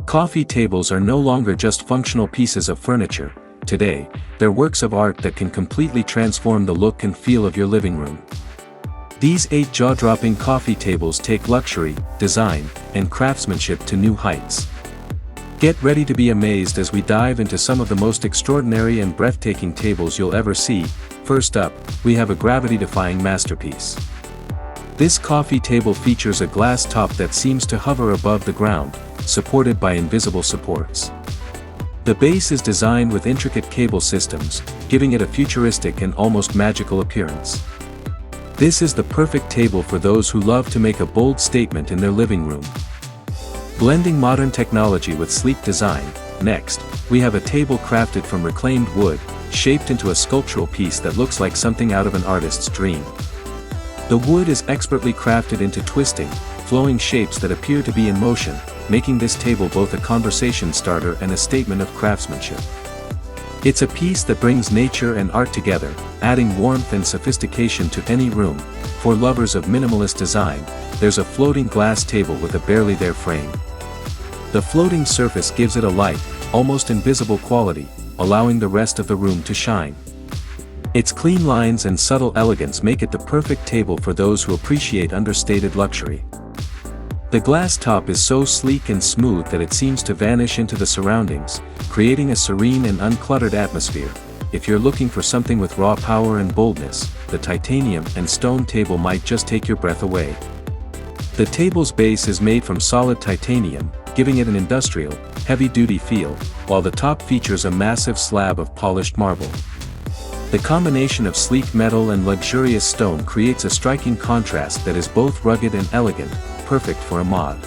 Coffee tables are no longer just functional pieces of furniture. Today, they're works of art that can completely transform the look and feel of your living room. These 8 jaw-dropping coffee tables take luxury, design, and craftsmanship to new heights. Get ready to be amazed as we dive into some of the most extraordinary and breathtaking tables you'll ever see. First up, we have a gravity-defying masterpiece. This coffee table features a glass top that seems to hover above the ground, supported by invisible supports. The base is designed with intricate cable systems, giving it a futuristic and almost magical appearance. This is the perfect table for those who love to make a bold statement in their living room. Blending modern technology with sleek design, next, we have a table crafted from reclaimed wood, shaped into a sculptural piece that looks like something out of an artist's dream. The wood is expertly crafted into twisting, flowing shapes that appear to be in motion, making this table both a conversation starter and a statement of craftsmanship. It's a piece that brings nature and art together, adding warmth and sophistication to any room. For lovers of minimalist design, there's a floating glass table with a barely there frame. The floating surface gives it a light, almost invisible quality, allowing the rest of the room to shine. Its clean lines and subtle elegance make it the perfect table for those who appreciate understated luxury. The glass top is so sleek and smooth that it seems to vanish into the surroundings, creating a serene and uncluttered atmosphere. If you're looking for something with raw power and boldness, the titanium and stone table might just take your breath away. The table's base is made from solid titanium, giving it an industrial, heavy-duty feel, while the top features a massive slab of polished marble. The combination of sleek metal and luxurious stone creates a striking contrast that is both rugged and elegant, perfect for a mod.